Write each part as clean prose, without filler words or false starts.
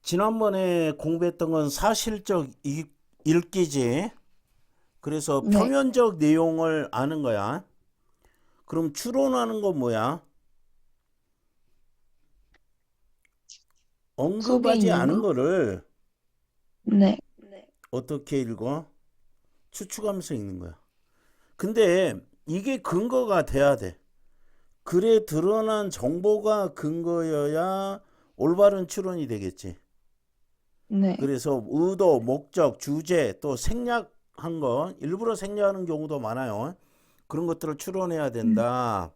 지난번에 공부했던 건 사실적 읽기지. 그래서 네, 표면적 내용을 아는 거야. 그럼 추론하는 건 뭐야? 속에 언급하지 있는 않은 거? 거를 네, 어떻게 읽어? 추측하면서 읽는 거야. 근데 이게 근거가 돼야 돼. 글에 드러난 정보가 근거여야 올바른 추론이 되겠지. 네, 그래서 의도, 목적, 주제, 또 생략한 거, 일부러 생략하는 경우도 많아요. 그런 것들을 추론해야 음, 된다.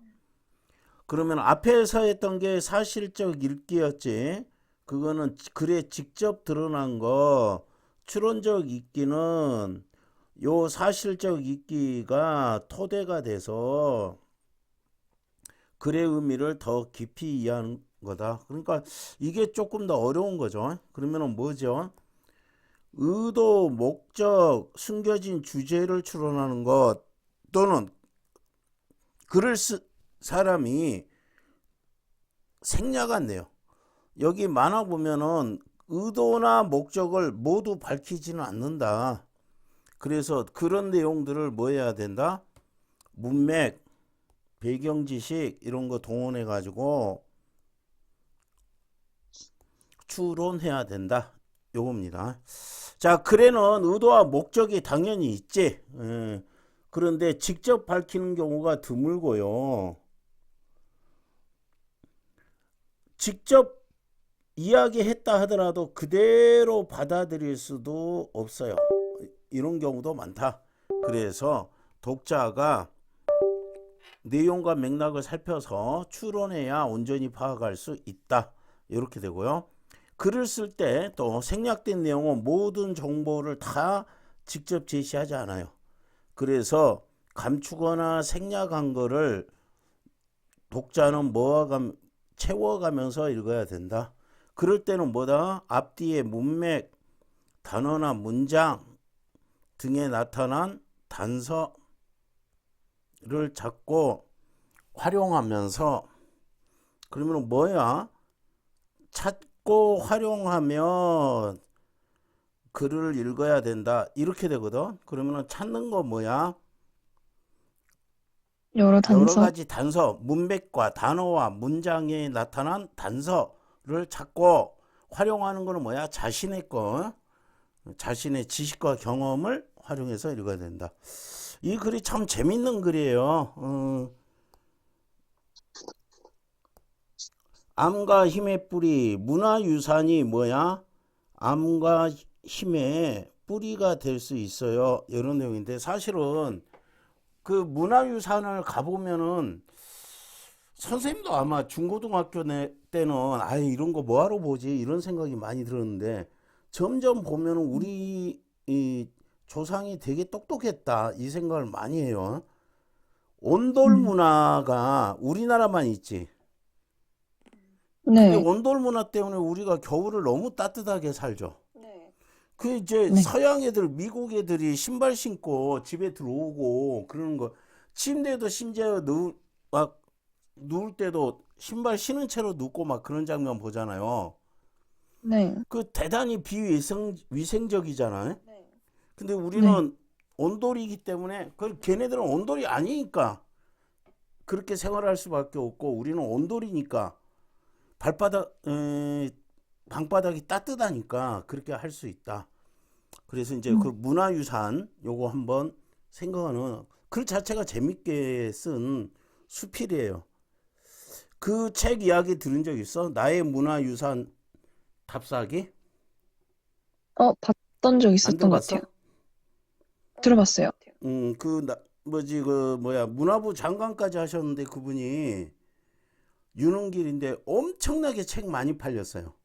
그러면 앞에서 했던 게 사실적 읽기였지. 그거는 글에 직접 드러난 거. 추론적 읽기는 요 사실적 읽기가 토대가 돼서 글의 의미를 더 깊이 이해하는 거다. 그러니까 이게 조금 더 어려운 거죠. 그러면은 뭐죠? 의도, 목적, 숨겨진 주제를 추론하는 것 또는 글을 쓴 사람이 생략한 내용. 여기 만화 보면은 의도나 목적을 모두 밝히지는 않는다. 그래서 그런 내용들을 뭐 해야 된다? 문맥, 배경 지식 이런 거 동원해 가지고 추론해야 된다. 요겁니다. 자, 글에는 의도와 목적이 당연히 있지. 그런데 직접 밝히는 경우가 드물고요. 직접 이야기했다 하더라도 그대로 받아들일 수도 없어요. 이런 경우도 많다. 그래서 독자가 내용과 맥락을 살펴서 추론해야 온전히 파악할 수 있다. 이렇게 되고요. 글을 쓸 때 또 생략된 내용은 모든 정보를 다 직접 제시하지 않아요. 그래서 감추거나 생략한 거를 독자는 채워가면서 읽어야 된다. 그럴 때는 뭐다? 앞뒤의 문맥, 단어나 문장 등에 나타난 단서를 찾고 활용하면서 그러면 뭐야? 찾고 활용하면 글을 읽어야 된다. 이렇게 되거든. 그러면 찾는 거 뭐야? 여러 여러 단서? 가지 단서, 문맥과 단어와 문장에 나타난 단서를 찾고 활용하는 거는 뭐야? 자신의 지식과 경험을 활용해서 읽어야 된다. 이 글이 참 재밌는 글이에요. 암과 힘의 뿌리, 문화유산이 뭐야? 암과 힘의 뿌리가 될 수 있어요. 이런 내용인데 사실은 그 문화유산을 가보면은 선생님도 아마 중고등학교 때는 아 이런 거 뭐하러 보지 이런 생각이 많이 들었는데 점점 보면은 우리 이 조상이 되게 똑똑했다 이 생각을 많이 해요. 온돌 음, 문화가 우리나라만 있지. 근데 네, 온돌 문화 때문에 우리가 겨울을 너무 따뜻하게 살죠. 그 이제 네, 서양 애들, 미국 애들이 신발 신고 집에 들어오고 그러는 거 침대도 심지어 막 누울 때도 신발 신은 채로 눕고 막 그런 장면 보잖아요. 네, 그 대단히 위생적이잖아요. 근데 네, 우리는 온돌이기 때문에 그 걔네들은 온돌이 아니니까 그렇게 생활할 수밖에 없고 우리는 온돌이니까 발바닥 방바닥이 따뜻하니까 그렇게 할 수 있다. 그래서 이제 그 음, 문화유산 요거 한번 생각하는 글 자체가 재밌게 쓴 수필이에요. 그 책 이야기 들은 적 있어? 나의 문화유산 답사기? 봤던 적 안 있었던 것 같아요. 들어봤어? 들어봤어요. 뭐지 그 뭐야 문화부 장관까지 하셨는데 그분이 유능길인데 엄청나게 책 많이 팔렸어요.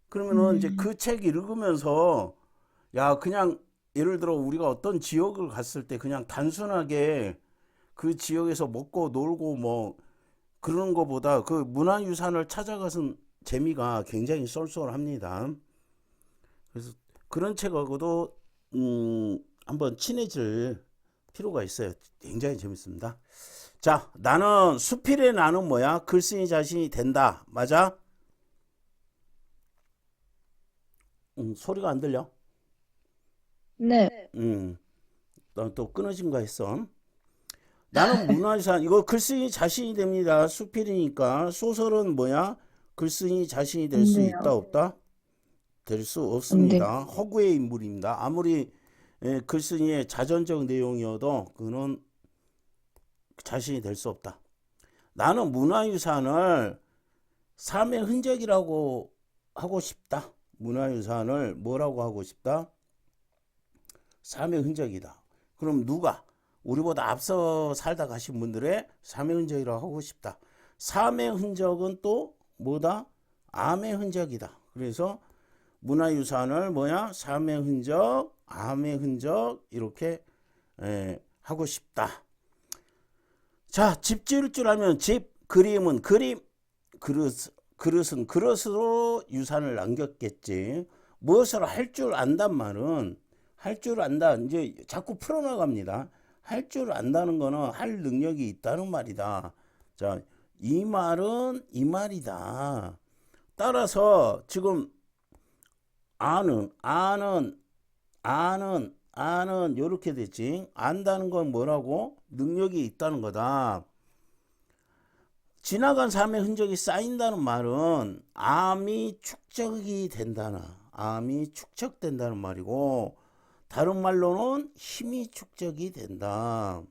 그러면은 이제 음, 그 책 읽으면서 야 그냥 예를 들어 우리가 어떤 지역을 갔을 때 그냥 단순하게 그 지역에서 먹고 놀고 뭐 그러는 것보다 그 문화유산을 찾아가서 재미가 굉장히 쏠쏠합니다. 그래서 그런 책하고도 한번 친해질 필요가 있어요. 굉장히 재밌습니다. 자, 나는 수필의 나는 뭐야? 글쓴이 자신이 된다. 맞아? 소리가 안 들려? 네. 또 끊어진가 했어. 나는 문화유산, 이거 글쓴이 자신이 됩니다. 수필이니까. 소설은 뭐야? 글쓴이 자신이 될 안 수 돼요. 있다, 없다? 될 수 안 돼요. 없습니다. 허구의 인물입니다. 아무리 글쓴이의 자전적 내용이어도 그는 자신이 될 수 없다. 나는 문화유산을 삶의 흔적이라고 하고 싶다. 문화유산을 뭐라고 하고 싶다? 삶의 흔적이다. 그럼 누가? 우리보다 앞서 살다 가신 분들의 삶의 흔적이라고 하고 싶다. 삶의 흔적은 또 뭐다? 암의 흔적이다. 그래서 문화유산을 뭐야? 삶의 흔적, 암의 흔적 이렇게 하고 싶다. 자, 집 지을 줄 알면 집, 그림은 그림, 그릇은 그릇으로 유산을 남겼겠지. 무엇을 할 줄 안단 말은 할 줄 안다. 이제 자꾸 풀어나갑니다. 할 줄 안다는 거는 할 능력이 있다는 말이다. 자, 이 말은 이 말이다. 따라서 지금 아는 이렇게 됐지. 안다는 건 뭐라고? 능력이 있다는 거다. 지나간 삶의 흔적이 쌓인다는 말은 암이 축적이 된다는, 암이 축적된다는 말이고, 다른 말로는 힘이 축적이 된다.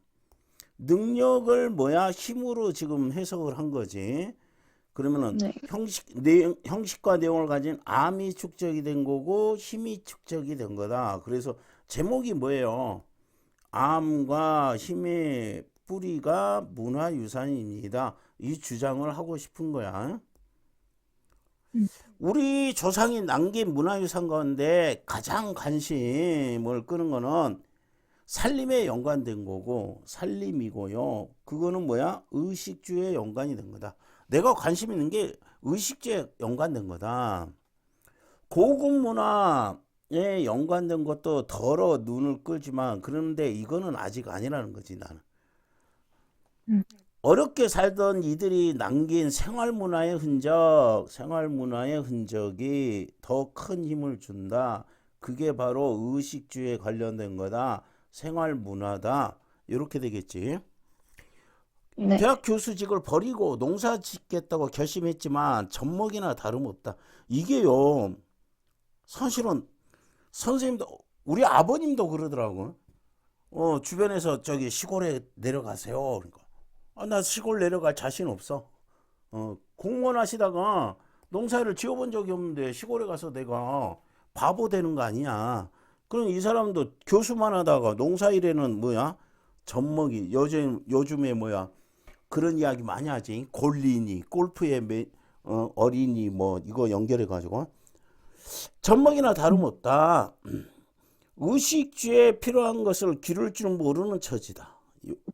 능력을 뭐야? 힘으로 지금 해석을 한 거지. 그러면은 네. 형식과 내용을 가진 암이 축적이 된 거고 힘이 축적이 된 거다. 그래서 제목이 뭐예요? 암과 힘의 뿌리가 문화유산입니다. 이 주장을 하고 싶은 거야. 음. 우리 조상이 남긴 문화유산 가운데 가장 관심을 끄는 거는 살림에 연관된 거고 살림이고요. 그거는 뭐야? 의식주에 연관이 된 거다. 내가 관심 있는 게 의식주에 연관된 거다. 고급 문화에 연관된 것도 덜어 눈을 끌지만 그런데 이거는 아직 아니라는 거지 나는. 음. 어렵게 살던 이들이 남긴 생활문화의 흔적이 더 큰 힘을 준다. 그게 바로 의식주에 관련된 거다. 생활문화다. 이렇게 되겠지. 네. 대학 교수직을 버리고 농사 짓겠다고 결심했지만 젖먹이나 다름없다. 이게요. 사실은 선생님도 우리 아버님도 그러더라고. 주변에서 저기 시골에 내려가세요. 그러니까 나 시골 내려갈 자신 없어. 공무원 하시다가 농사를 지어본 적이 없는데 시골에 가서 내가 바보 되는 거 아니냐. 그럼 이 사람도 교수만 하다가 농사일에는 뭐야? 젖먹이 요즘에 뭐야? 그런 이야기 많이 하지. 골리니, 골프에 어린이 뭐 이거 연결해 가지고 젖먹이나 다름없다. 의식주에 필요한 것을 기를 줄 모르는 처지다.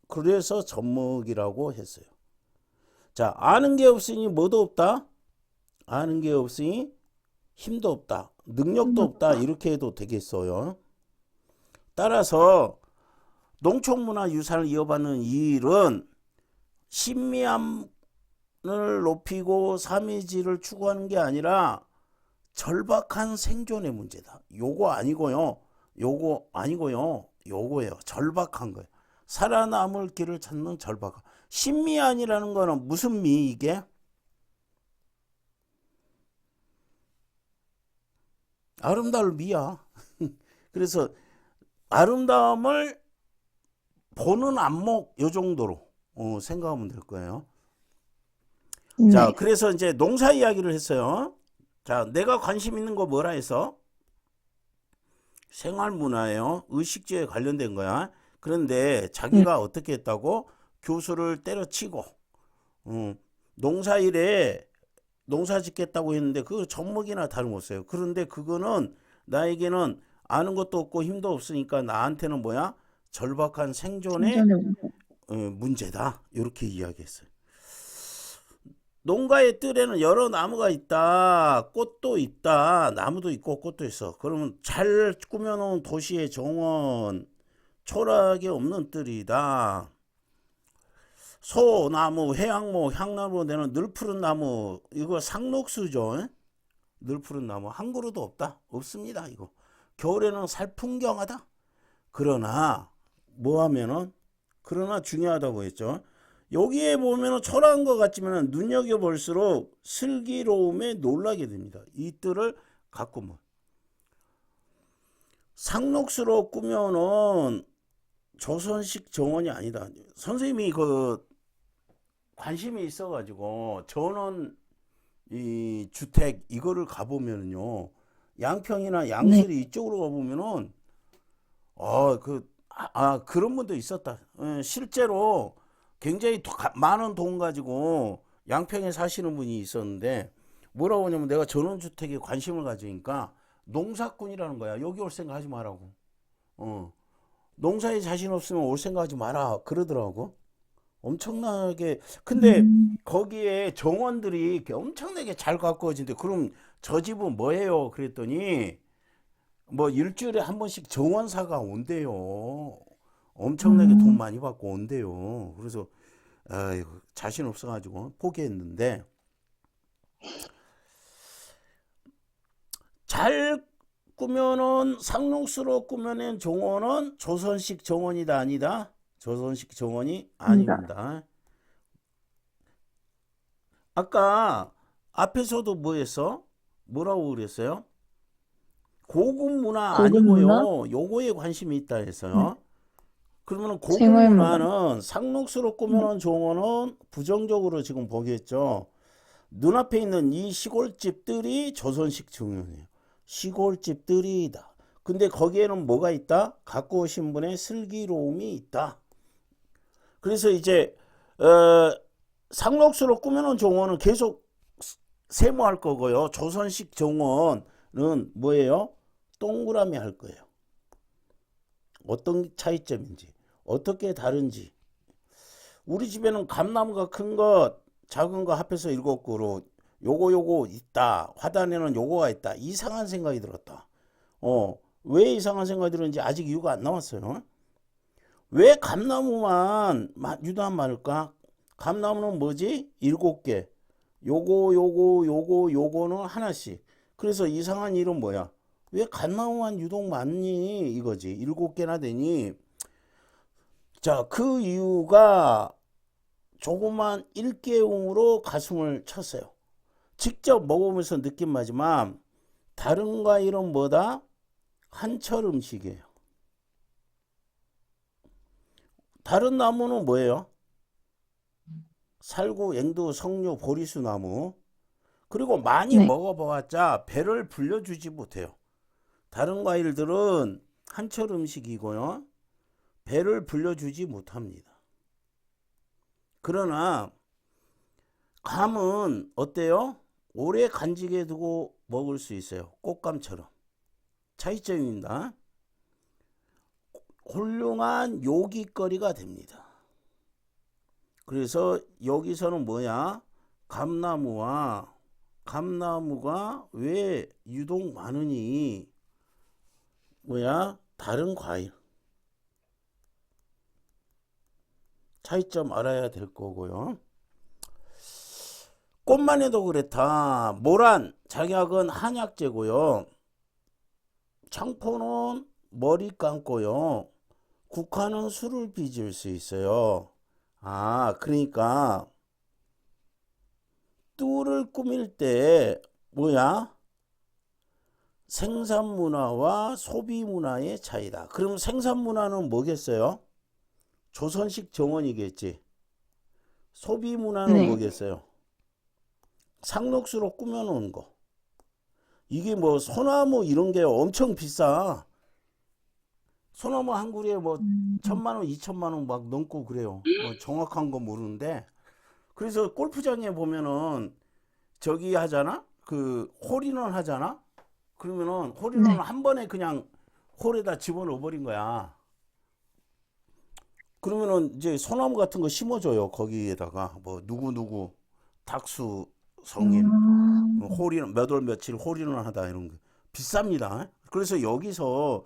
그래서 젖먹이라고 했어요. 자, 아는 게 없으니 뭐도 없다. 아는 게 없으니 힘도 없다. 능력도 없다. 이렇게 해도 되겠어요. 따라서 농촌문화 유산을 이어받는 이 일은 신미함을 높이고 삶의 질을 추구하는 게 아니라 절박한 생존의 문제다. 요거 아니고요. 요거예요. 절박한 거예요. 살아남을 길을 찾는 절박함. 신미안이라는 거는 무슨 미 이게? 아름다울 미야. 그래서 아름다움을 보는 안목 요 정도로 생각하면 될 거예요. 자, 네. 그래서 이제 농사 이야기를 했어요. 자, 내가 관심 있는 거 뭐라 해서? 생활문화예요. 의식주에 관련된 거야. 그런데 자기가 어떻게 했다고? 교수를 때려치고 농사일에 농사 짓겠다고 했는데 그거 젖먹이나 다름없어요. 그런데 그거는 나에게는 아는 것도 없고 힘도 없으니까 나한테는 뭐야? 절박한 생존의 생존의 문제. 문제다. 이렇게 이야기했어요. 농가의 뜰에는 여러 나무가 있다. 꽃도 있다. 나무도 있고 꽃도 있어. 그러면 잘 꾸며놓은 도시의 정원, 초락이 없는 뜰이다. 소나무, 해양목, 향나무로 되는 늘푸른 나무, 이거 상록수죠. 늘 푸른 나무 한 그루도 없다. 없습니다. 이거. 겨울에는 살풍경하다. 그러나 뭐 하면은 그러나 중요하다고 했죠. 여기에 보면은 초라한 것 같지만 눈여겨볼수록 슬기로움에 놀라게 됩니다. 이 뜰을 갖고 뭐 상록수로 꾸며놓은 조선식 정원이 아니다. 선생님이 그 관심이 있어가지고 전원 이 주택 이거를 가보면은요, 양평이나 네. 양실이 이쪽으로 가보면은 그런 분도 있었다. 실제로 굉장히 많은 돈 가지고 양평에 사시는 분이 있었는데 뭐라고 하냐면 내가 전원주택에 관심을 가지니까 농사꾼이라는 거야. 여기 올 생각 하지 말라고. 농사에 자신 없으면 올 생각 하지 마라. 그러더라고. 엄청나게. 근데 거기에 정원들이 이렇게 엄청나게 잘 가꾸어진대. 그럼 저 집은 뭐예요? 그랬더니 뭐 일주일에 한 번씩 정원사가 온대요. 엄청나게 돈 많이 받고 온대요. 그래서 아이고, 자신 없어가지고 포기했는데 잘 꾸며놓은 상록수로 꾸며낸 정원은 조선식 정원이다 아니다? 조선식 정원이 아니다. 아닙니다. 아까 앞에서도 뭐 했어? 뭐라고 그랬어요? 고급 문화 고급 문화? 아니고요. 요거에 관심이 있다 네. 했어요. 그러면 고급 생활 문화. 문화는 상록수로 네. 꾸며놓은 정원은 부정적으로 지금 보겠죠. 눈앞에 있는 이 시골집들이 조선식 정원이에요. 시골집들이다. 근데 거기에는 뭐가 있다? 갖고 오신 분의 슬기로움이 있다. 그래서 이제 상록수로 꾸며놓은 정원은 계속 세모할 거고요. 조선식 정원은 뭐예요? 동그라미 할 거예요. 어떤 차이점인지, 어떻게 다른지. 우리 집에는 감나무가 큰 것, 작은 거 합해서 7그루, 요거 있다. 화단에는 요거가 있다. 이상한 생각이 들었다. 왜 이상한 생각이 들었는지 아직 이유가 안 나왔어요. 왜 감나무만 유난 많을까? 감나무는 뭐지? 7개. 요거는 하나씩. 그래서 이상한 일은 뭐야? 왜 감나무만 유독 많니? 이거지. 7개나 되니. 자, 그 이유가 조그만 일개용으로 가슴을 쳤어요. 직접 먹으면서 느낀 바지만 다른 과일은 뭐다? 한철 음식이에요. 다른 나무는 뭐예요? 살구, 앵두, 석류, 보리수 나무. 그리고 많이 네. 먹어봤자 배를 불려주지 못해요. 다른 과일들은 한철 음식이고요. 배를 불려주지 못합니다. 그러나 감은 어때요? 오래 간직해 두고 먹을 수 있어요. 꽃감처럼. 차이점입니다. 훌륭한 요깃거리가 됩니다. 그래서 여기서는 뭐야? 감나무가 왜 유독 많으니? 뭐야? 다른 과일. 차이점 알아야 될 거고요. 꽃만 해도 그렇다. 모란, 작약은 한약재고요. 창포는 머리 감고요. 국화는 술을 빚을 수 있어요. 그러니까 뚜를 꾸밀 때 뭐야? 생산문화와 소비문화의 차이다. 그럼 생산문화는 뭐겠어요? 조선식 정원이겠지. 소비문화는 네. 뭐겠어요? 상록수로 꾸며놓은 거. 이게 뭐 소나무 이런 게 엄청 비싸. 소나무 한 그루에 뭐 1,000만 원, 2,000만 원 막 넘고 그래요. 뭐 정확한 거 모르는데. 그래서 골프장에 보면은 저기 하잖아? 그 홀인원 하잖아? 그러면은 홀인원 네. 한 번에 그냥 홀에다 집어넣어 버린 거야. 그러면은 이제 소나무 같은 거 심어줘요. 거기에다가 뭐 누구 닥수 성인 홀인 몇 월 며칠 홀인원 하다 이런 거 비쌉니다. 그래서 여기서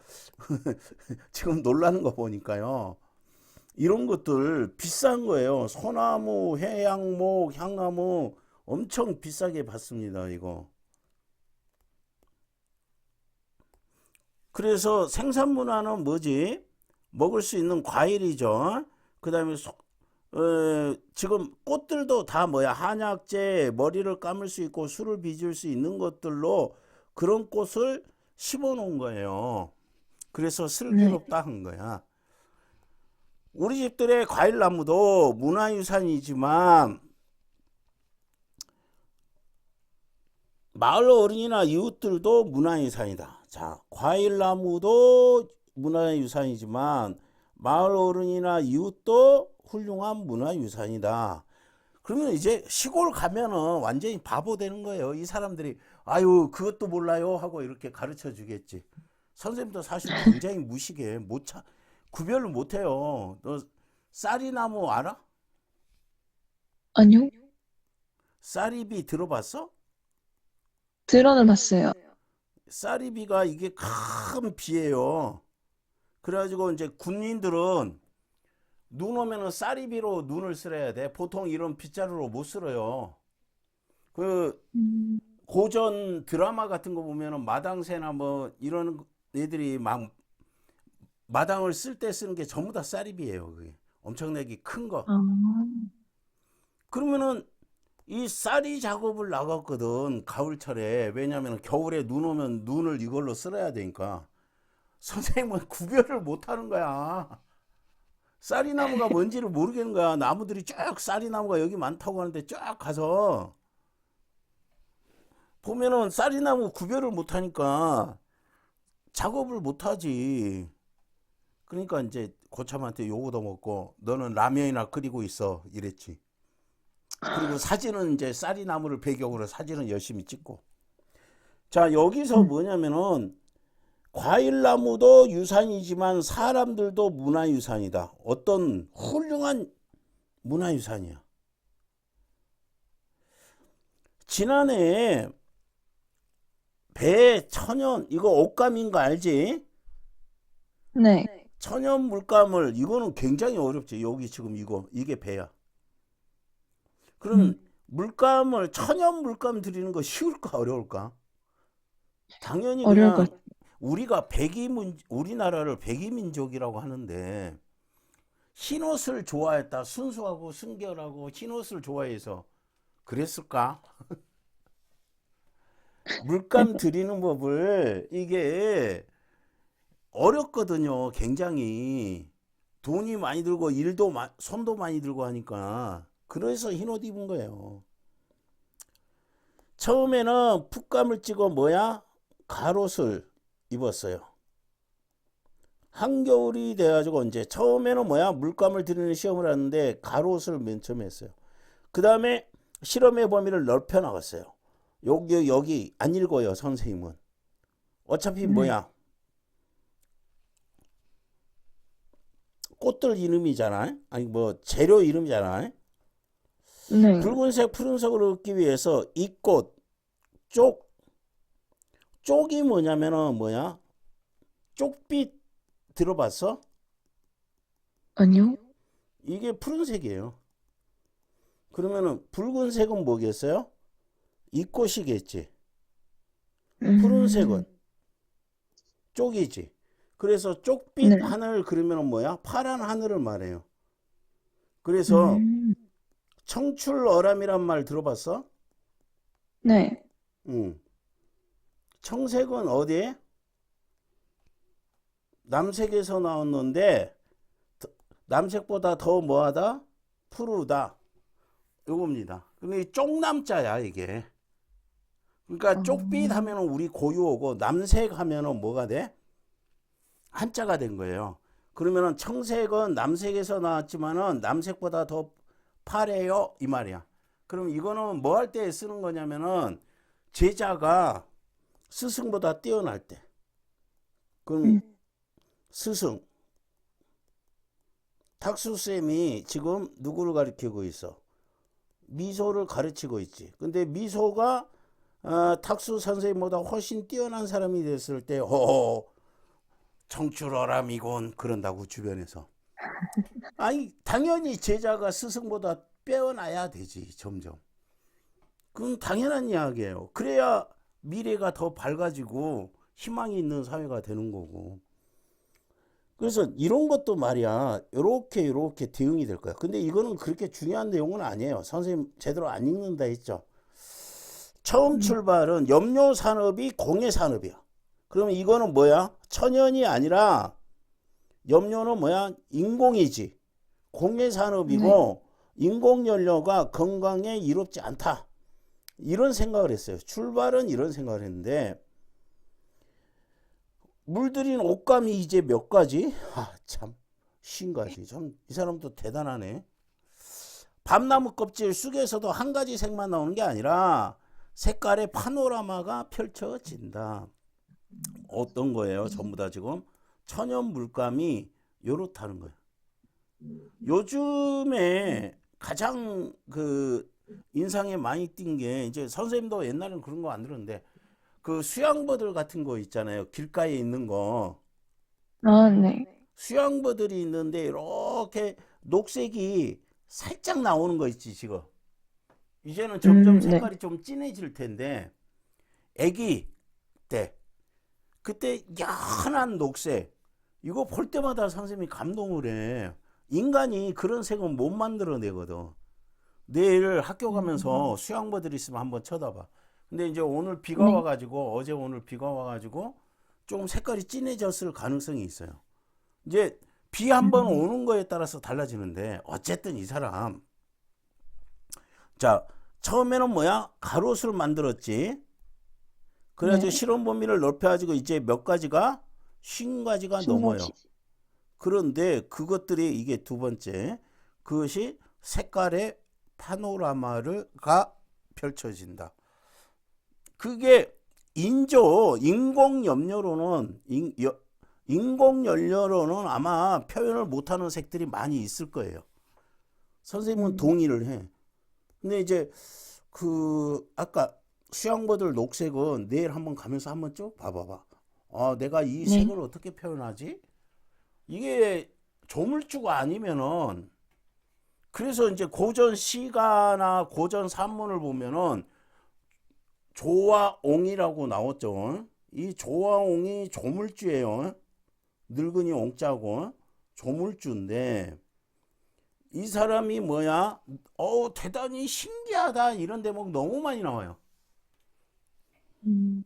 지금 놀라는 거 보니까요. 이런 것들 비싼 거예요. 소나무, 해양목, 향나무 엄청 비싸게 받습니다. 이거. 그래서 생산문화는 뭐지? 먹을 수 있는 과일이죠. 그 다음에 지금 꽃들도 다 뭐야? 한약재, 머리를 감을 수 있고 술을 빚을 수 있는 것들로 그런 꽃을 심어 놓은 거예요. 그래서 네. 슬기롭다 한 거야. 우리 집들의 과일나무도 문화유산이지만 마을 어른이나 이웃들도 문화유산이다. 자, 과일나무도 문화유산이지만 마을 어른이나 이웃도 훌륭한 문화유산이다. 그러면 이제 시골 가면은 완전히 바보 되는 거예요. 이 사람들이 아유 그것도 몰라요 하고 이렇게 가르쳐 주겠지. 선생님도 사실 굉장히 무식해. 구별을 못해요. 너 쌀이나무 알아? 아니요? 쌀이비 들어봤어? 들어는 봤어요. 쌀이비가 이게 큰 비예요. 그래가지고 이제 군인들은 눈 오면은 쌀이비로 눈을 쓸어야 돼. 보통 이런 빗자루로 못 쓸어요. 그 음, 고전 드라마 같은 거 보면은 마당새나 뭐 이런 애들이 막 마당을 쓸 때 쓰는 게 전부 다 쌀이비예요. 그게 엄청나게 큰 거. 아, 그러면은 이 쌀이 작업을 나갔거든 가을철에. 왜냐면 겨울에 눈 오면 눈을 이걸로 쓸어야 되니까. 선생님은 구별을 못 하는 거야. 쌀이 나무가 뭔지를 모르겠는 거야. 나무들이 쭉 쌀이 나무가 여기 많다고 하는데 쫙 가서 보면은 쌀이 나무 구별을 못 하니까 작업을 못 하지. 그러니까 이제 고참한테 욕 얻어먹고 너는 라면이나 끓이고 있어 이랬지. 그리고 사진은 이제 쌀이 나무를 배경으로 사진은 열심히 찍고. 자, 여기서 뭐냐면은 과일나무도 유산이지만 사람들도 문화유산이다. 어떤 훌륭한 문화유산이야. 지난해 배 천연 이거 옷감인 거 알지? 네. 천연 물감을 이거는 굉장히 어렵지. 여기 지금 이게 배야. 그럼 음, 물감을 천연 물감 들이는 거 쉬울까 어려울까? 당연히 어려울 그냥 것 같아요. 우리나라를 백이민족이라고 하는데 흰옷을 좋아했다. 순수하고 순결하고 흰옷을 좋아해서 그랬을까? 물감 들이는 법을 이게 어렵거든요. 굉장히 돈이 많이 들고 손도 많이 들고 하니까 그래서 흰옷 입은 거예요. 처음에는 풋감을 찍어 뭐야? 가롯을 입었어요. 한겨울이 돼가지고 이제 처음에는 뭐야? 물감을 들이는 시험을 하는데 가롯을 맨 처음 했어요. 그 다음에 실험의 범위를 넓혀 나갔어요. 여기 안 읽어요, 선생님은. 어차피 네. 뭐야? 꽃들 이름이잖아. 아니 뭐 재료 이름이잖아. 네. 붉은색, 푸른색을 얻기 위해서 이 꽃, 쪽이 뭐냐면은 뭐야? 쪽빛 들어봤어? 아니요? 이게 푸른색이에요. 그러면은 붉은색은 뭐겠어요? 이 꽃이겠지. 푸른색은 음, 쪽이지. 그래서 쪽빛 네. 하늘 그러면은 뭐야? 파란 하늘을 말해요. 그래서 음, 청출어람이란 말 들어봤어? 네. 응. 청색은 어디에? 남색에서 나왔는데 남색보다 더 뭐하다? 푸르다. 요겁니다. 근데 이 쪽남자야 이게. 그러니까 아, 쪽빛 하면은 우리 고유어고 남색 하면은 뭐가 돼? 한자가 된 거예요. 그러면은 청색은 남색에서 나왔지만은 남색보다 더 파래요 이 말이야. 그럼 이거는 뭐 할 때 쓰는 거냐면은 제자가 스승보다 뛰어날 때. 그럼 음, 스승 탁수쌤이 지금 누구를 가르치고 있어? 미소를 가르치고 있지. 근데 미소가 탁수 선생님보다 훨씬 뛰어난 사람이 됐을 때, 청출어람이곤 그런다고 주변에서. 아니 당연히 제자가 스승보다 빼어나야 되지 점점. 그건 당연한 이야기예요. 그래야 미래가 더 밝아지고 희망이 있는 사회가 되는 거고. 그래서 이런 것도 말이야, 요렇게 대응이 될 거야. 근데 이거는 그렇게 중요한 내용은 아니에요. 선생님 제대로 안 읽는다 했죠. 처음 네. 출발은 염료 산업이 공해 산업이야. 그러면 이거는 뭐야? 천연이 아니라 염료는 뭐야? 인공이지. 공해 네. 산업이고 인공 연료가 건강에 이롭지 않다. 이런 생각을 했어요. 출발은 이런 생각을 했는데 물들인 옷감이 이제 몇 가지? 아, 참. 50가지. 참, 이 사람도 대단하네. 밤나무 껍질 쑥에서도 한 가지 색만 나오는 게 아니라 색깔의 파노라마가 펼쳐진다. 어떤 거예요? 전부 다 지금 천연 물감이 요렇다는 거예요. 요즘에 가장 그 인상에 많이 띈 게 이제 선생님도 옛날에는 그런 거 안 들었는데 그 수양버들 같은 거 있잖아요. 길가에 있는 거. 아, 네. 수양버들이 있는데 이렇게 녹색이 살짝 나오는 거 있지 지금. 이제는 점점 네. 색깔이 좀 진해질 텐데 애기 때 그때 연한 녹색 이거 볼 때마다 선생님이 감동을 해. 인간이 그런 색은 못 만들어내거든. 내일 학교 가면서 수양버들 있으면 한번 쳐다봐. 근데 이제 오늘 비가 네. 와가지고 어제 오늘 비가 와가지고 좀 색깔이 진해졌을 가능성이 있어요. 이제 비 한 번 오는 거에 따라서 달라지는데 어쨌든 이 사람 자 처음에는 뭐야 가롯을 만들었지. 그래가지고 네. 실험 범위를 넓혀가지고 이제 몇 가지가 50가지가 넘어요. 50가지. 그런데 그것들이 이게 두 번째 그것이 색깔의 파노라마가 펼쳐진다. 그게 인공연료로는 아마 표현을 못하는 색들이 많이 있을 거예요. 선생님은 음, 동의를 해. 근데 이제 그 아까 수양버들 녹색은 내일 한번 가면서 한번 쭉 봐봐봐. 아, 내가 이 네. 색을 어떻게 표현하지? 이게 조물주가 아니면은 그래서 이제 고전 시가나 고전 산문을 보면은 조와옹이라고 나왔죠. 이 조와옹이 조물주예요. 늙은이 옹자고 조물주인데 이 사람이 뭐야? 대단히 신기하다 이런 대목 너무 많이 나와요. 음,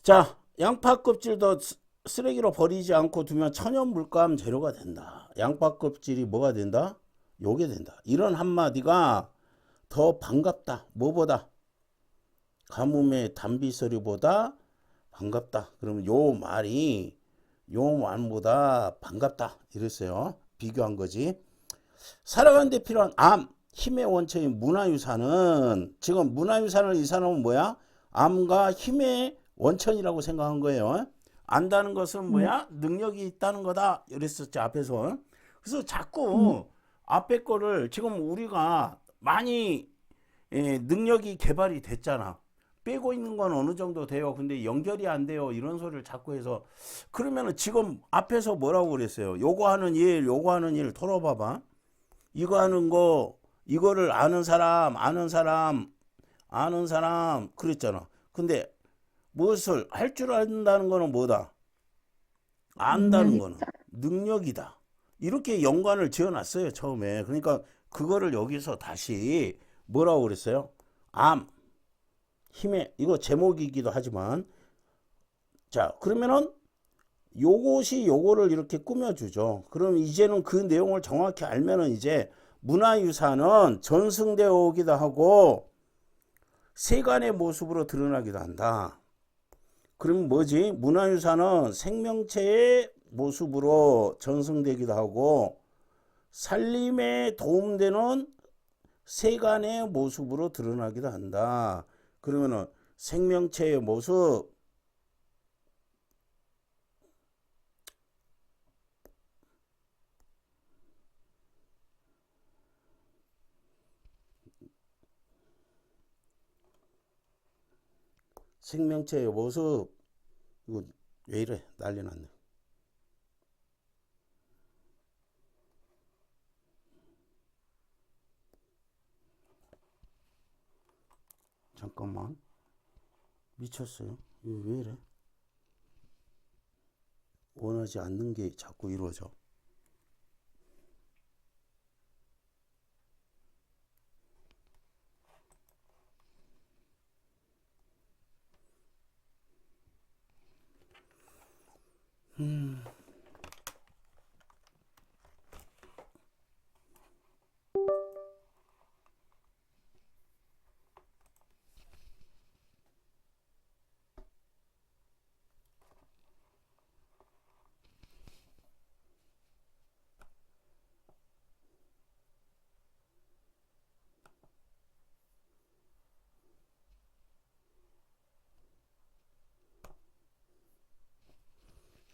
자, 양파 껍질도 쓰레기로 버리지 않고 두면 천연 물감 재료가 된다. 양파 껍질이 뭐가 된다? 요게 된다. 이런 한마디가 더 반갑다. 뭐보다? 가뭄의 단비서리보다 반갑다. 그러면 요 말보다 반갑다. 이랬어요. 비교한 거지. 살아가는 데 필요한 힘의 원천인 문화유산은 지금 문화유산을 이 사람은 뭐야? 암과 힘의 원천이라고 생각한 거예요. 안다는 것은 네. 뭐야? 능력이 있다는 거다. 이랬었죠, 앞에서. 그래서 네. 자꾸 앞에 거를 지금 우리가 많이 능력이 개발이 됐잖아. 빼고 있는 건 어느 정도 돼요. 근데 연결이 안 돼요. 이런 소리를 자꾸 해서 그러면은 지금 앞에서 뭐라고 그랬어요? 요거 하는 일 털어봐봐. 이거 하는 거, 이거를 아는 사람, 그랬잖아. 근데 무엇을 할 줄 안다는 거는 뭐다? 능력 안다는 거는 있다. 능력이다. 이렇게 연관을 지어놨어요, 처음에. 그러니까 그거를 여기서 다시 뭐라고 그랬어요? 암, 힘의, 이거 제목이기도 하지만, 자, 그러면은 요것이 요거를 이렇게 꾸며주죠. 그럼 이제는 그 내용을 정확히 알면은 이제 문화유산은 전승되어 오기도 하고 세간의 모습으로 드러나기도 한다. 그럼 뭐지? 문화유산은 생명체의 모습으로 전승되기도 하고 살림에 도움되는 세간의 모습으로 드러나기도 한다. 그러면은 생명체의 모습, 생명체의 모습, 이거 왜 이래? 난리 났네. 잠깐만. 미쳤어요. 이거 왜 이래? 원하지 않는 게 자꾸 이루어져.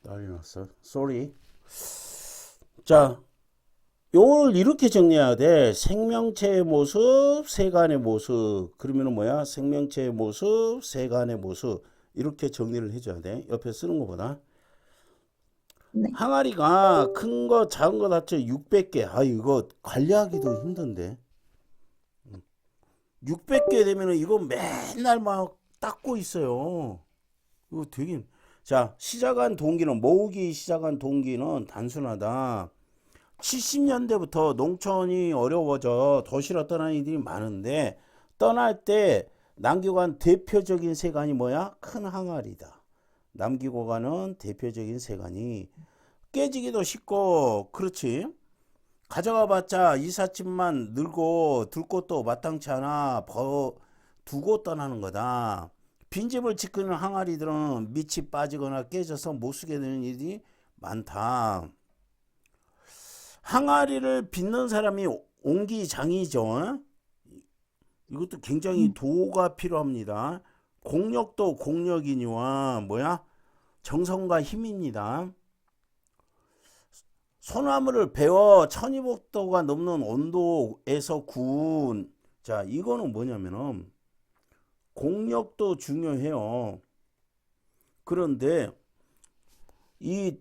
난리 났어. Sorry. 자, 요걸 이렇게 정리해야 돼. 생명체의 모습, 세간의 모습. 그러면은 뭐야? 생명체의 모습, 세간의 모습. 이렇게 정리를 해줘야 돼. 옆에 쓰는 것보다. 네. 항아리가 큰 거, 작은 거 합쳐 600개. 아, 이거 관리하기도 힘든데. 600개 되면은 이거 맨날 막 닦고 있어요. 이거 되게. 자, 시작한 동기는, 모으기 시작한 동기는 단순하다. 70년대부터 농촌이 어려워져 도시로 떠나는 이들이 많은데, 떠날 때 남기고 간 대표적인 세간이 뭐야? 큰 항아리다. 남기고 가는 대표적인 세간이 깨지기도 쉽고, 그렇지. 가져가 봤자 이삿짐만 늘고 둘 곳도 마땅치 않아 두고 떠나는 거다. 빈집을 지키는 항아리들은 밑이 빠지거나 깨져서 못 쓰게 되는 일이 많다. 항아리를 빚는 사람이 옹기장이죠. 이것도 굉장히 도가 필요합니다. 공력도 공력이니와 뭐야? 정성과 힘입니다. 소나무를 베어 1200도가 넘는 온도에서 구운, 자, 이거는 뭐냐면은 공력도 중요해요. 그런데 이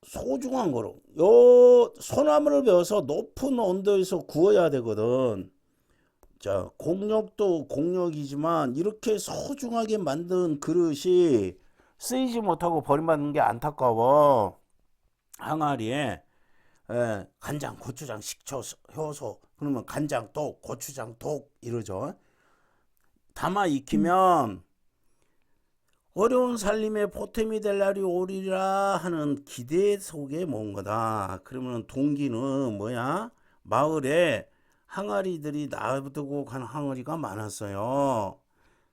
소중한 거로 요 소나무를 베어서 높은 온도에서 구워야 되거든. 자, 공력도 공력이지만 이렇게 소중하게 만든 그릇이 쓰이지 못하고 버림받는 게 안타까워. 항아리에 간장, 고추장, 식초, 효소, 그러면 간장, 독, 고추장, 독 이러죠. 담아 익히면 어려운 살림에 보탬이 될 날이 오리라 하는 기대 속에 모은 거다. 그러면 동기는 뭐야? 마을에 항아리들이 놔두고 간 항아리가 많았어요.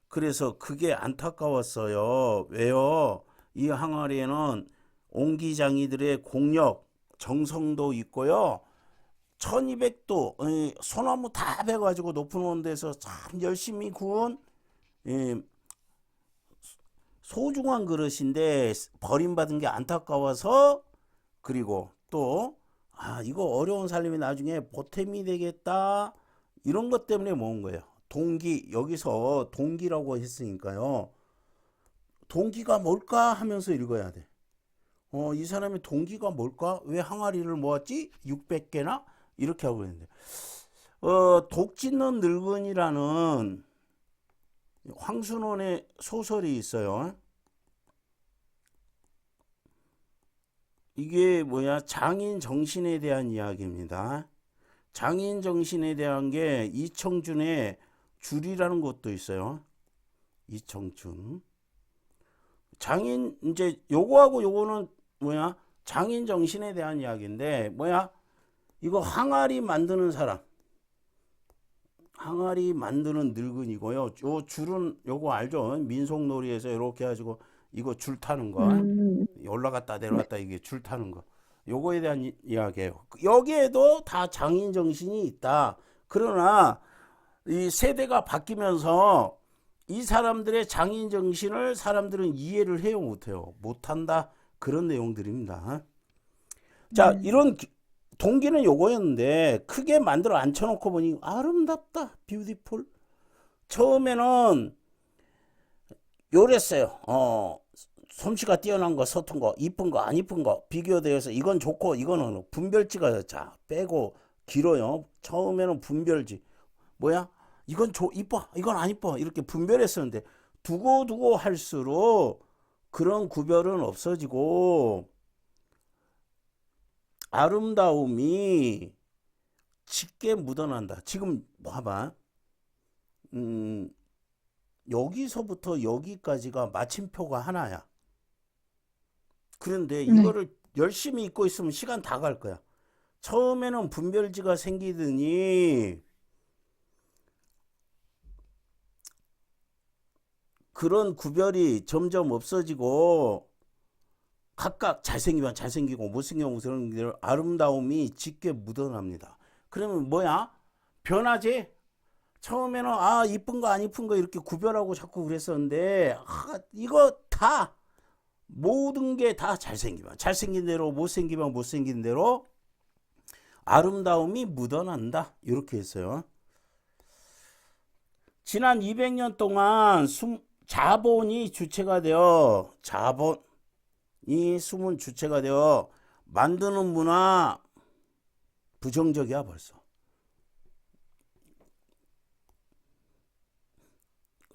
그래서 그게 안타까웠어요. 왜요? 이 항아리에는 옹기장이들의 공력, 정성도 있고요. 1200도 소나무 다 베가지고 높은 온도에서 참 열심히 구운 소중한 그릇인데 버림받은 게 안타까워서, 그리고 또 이거 어려운 살림이 나중에 보탬이 되겠다 이런 것 때문에 모은 거예요. 동기, 여기서 동기라고 했으니까요. 동기가 뭘까 하면서 읽어야 돼. 이 사람의 동기가 뭘까? 왜 항아리를 모았지? 600개나? 이렇게 하고 있는데. 독 짖는 늙은이라는 황순원의 소설이 있어요. 이게 뭐야? 장인 정신에 대한 이야기입니다. 장인 정신에 대한 게 이청준의 줄이라는 것도 있어요. 이청준. 장인, 이제 요거하고 요거는 뭐야? 장인 정신에 대한 이야기인데 뭐야? 이거 항아리 만드는 사람. 항아리 만드는 늙은이고요. 요 줄은 요거 알죠? 민속놀이에서 이렇게 해가지고 이거 줄 타는 거. 올라갔다 네. 내려갔다 이게 줄 타는 거. 요거에 대한 이야기예요. 여기에도 다 장인 정신이 있다. 그러나 이 세대가 바뀌면서 이 사람들의 장인 정신을 사람들은 이해를 해요, 못해요? 못한다. 그런 내용들입니다. 자, 이런 동기는 요거였는데 크게 만들어 앉혀놓고 보니 아름답다, 뷰티풀. 처음에는 요랬어요. 솜씨가 뛰어난 거, 서툰 거, 이쁜 거, 안 이쁜 거 비교되어서 이건 좋고 이거는 분별지가 자 빼고 길어요. 처음에는 분별지 뭐야? 이건 이뻐, 이건 안 이뻐 이렇게 분별했었는데 두고 할수록 그런 구별은 없어지고 아름다움이 짙게 묻어난다. 지금 봐봐. 여기서부터 여기까지가 마침표가 하나야. 그런데 네. 이거를 열심히 읽고 있으면 시간 다 갈 거야. 처음에는 분별지가 생기더니 그런 구별이 점점 없어지고 각각 잘생기면 잘생기고 못생기면 못생기고 아름다움이 짙게 묻어납니다. 그러면 뭐야? 변하지? 처음에는 이쁜 거 안 이쁜 거 이렇게 구별하고 자꾸 그랬었는데 이거 다 모든 게 다 잘생기면 잘생긴 대로 못생기면 못생긴 대로 아름다움이 묻어난다. 이렇게 했어요. 지난 200년 동안 자본이 주체가 되어 숨은 주체가 되어 만드는 문화 부정적이야 벌써.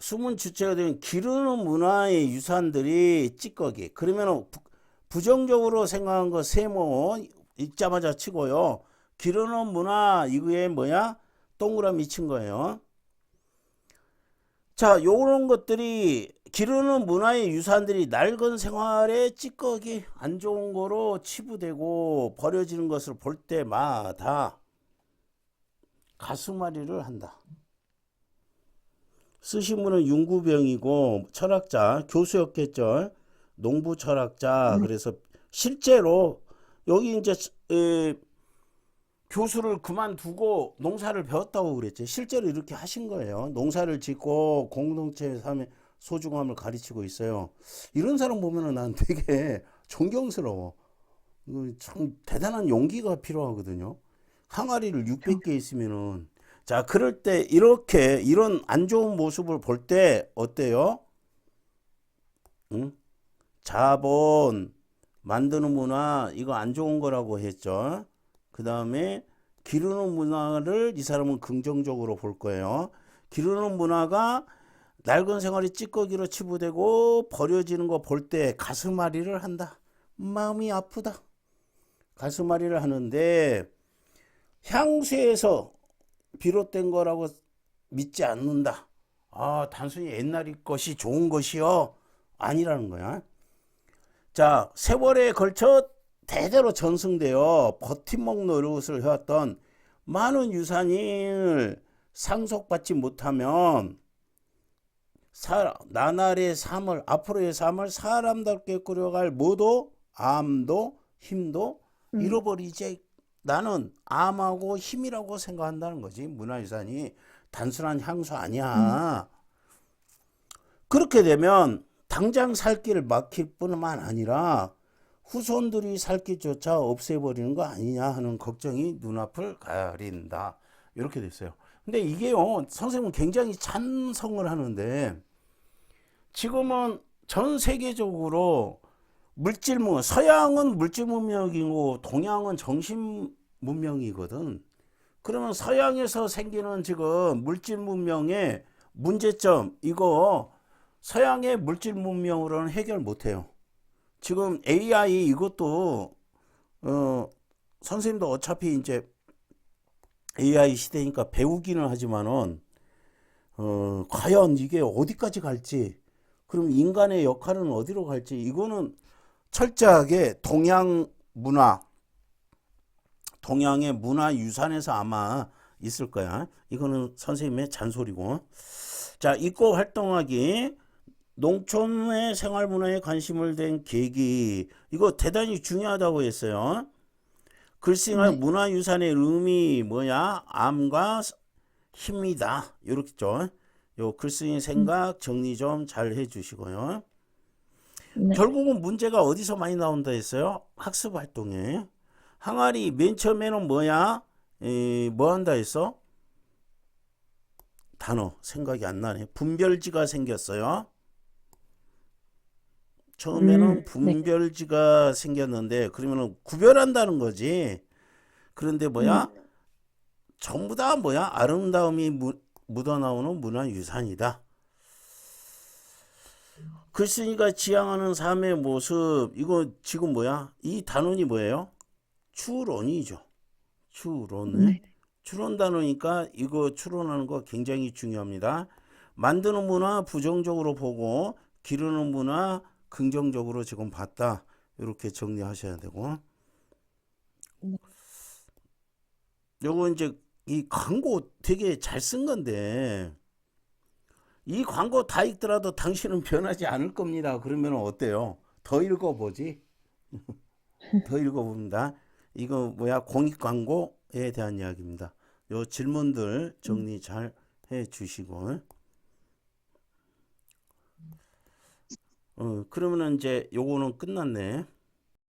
숨은 주체가 되면 기르는 문화의 유산들이 찌꺼기. 그러면 부정적으로 생각한 거 세모 읽자마자 치고요. 기르는 문화 이거에 뭐야? 동그라미 친 거예요. 자, 요런 것들이 기르는 문화의 유산들이 낡은 생활의 찌꺼기 안 좋은 거로 치부되고 버려지는 것을 볼 때마다 가슴앓이를 한다. 쓰신 분은 윤구병이고 철학자, 교수였겠죠. 농부 철학자. 그래서 실제로 여기 이제 교수를 그만두고 농사를 배웠다고 그랬죠. 실제로 이렇게 하신 거예요. 농사를 짓고 공동체의 삶의 소중함을 가르치고 있어요. 이런 사람 보면은 난 되게 존경스러워. 참 대단한 용기가 필요하거든요. 항아리를 600개 있으면은 자, 그럴 때 이렇게 이런 안 좋은 모습을 볼 때 어때요? 응? 자본 만드는 문화 이거 안 좋은 거라고 했죠. 그 다음에 기르는 문화를 이 사람은 긍정적으로 볼 거예요. 기르는 문화가 낡은 생활이 찌꺼기로 치부되고 버려지는 거 볼 때 가슴앓이를 한다. 마음이 아프다. 가슴앓이를 하는데 향수에서 비롯된 거라고 믿지 않는다. 단순히 옛날 것이 좋은 것이요? 아니라는 거야. 자, 세월에 걸쳐 대대로 전승되어 버팀목 노릇을 해왔던 많은 유산을 상속받지 못하면 나날의 삶을 앞으로의 삶을 사람답게 꾸려갈 모두 암도 힘도 잃어버리지. 나는 암하고 힘이라고 생각한다는 거지. 문화유산이 단순한 향수 아니야. 그렇게 되면 당장 살 길을 막힐 뿐만 아니라 후손들이 살 길조차 없애버리는 거 아니냐 하는 걱정이 눈앞을 가린다. 이렇게 됐어요. 근데 이게요, 선생님은 굉장히 찬성을 하는데 지금은 전 세계적으로 서양은 물질 문명이고 동양은 정신 문명이거든. 그러면 서양에서 생기는 지금 물질 문명의 문제점 이거 서양의 물질 문명으로는 해결 못해요. 지금 AI 이것도 선생님도 어차피 이제 AI 시대니까 배우기는 하지만은 과연 이게 어디까지 갈지, 그럼 인간의 역할은 어디로 갈지, 이거는 철저하게 동양의 문화 유산에서 아마 있을 거야. 이거는 선생님의 잔소리고. 자, 잊고 활동하기. 농촌의 생활 문화에 관심을 댄 계기. 이거 대단히 중요하다고 했어요. 글쓰기의 문화 유산의 의미 뭐야? 암과 힘이다. 이렇게죠. 요 글쓰기 생각 정리 좀 잘 해주시고요. 네. 결국은 문제가 어디서 많이 나온다 했어요? 학습 활동에. 항아리 맨 처음에는 뭐야? 뭐 한다 했어? 단어 생각이 안 나네. 분별지가 생겼어요. 처음에는 분별지가 생겼는데 그러면은 구별한다는 거지. 그런데 뭐야? 전부 다 뭐야? 아름다움이 묻어나오는 문화유산이다. 글쓴이가 지향하는 삶의 모습, 이거 지금 뭐야? 이 단원이 뭐예요? 추론이죠. 추론을. 네. 추론 단어니까 이거 추론하는 거 굉장히 중요합니다. 만드는 문화 부정적으로 보고 기르는 문화 긍정적으로 지금 봤다. 이렇게 정리하셔야 되고. 네. 요거 이제 이 광고 되게 잘 쓴 건데 이 광고 다 읽더라도 당신은 변하지 않을 겁니다. 그러면 어때요? 더 읽어보지. 더 읽어봅니다. 이거 뭐야? 공익 광고에 대한 이야기입니다. 요 질문들 정리 잘 해주시고. 그러면은 이제 요거는 끝났네.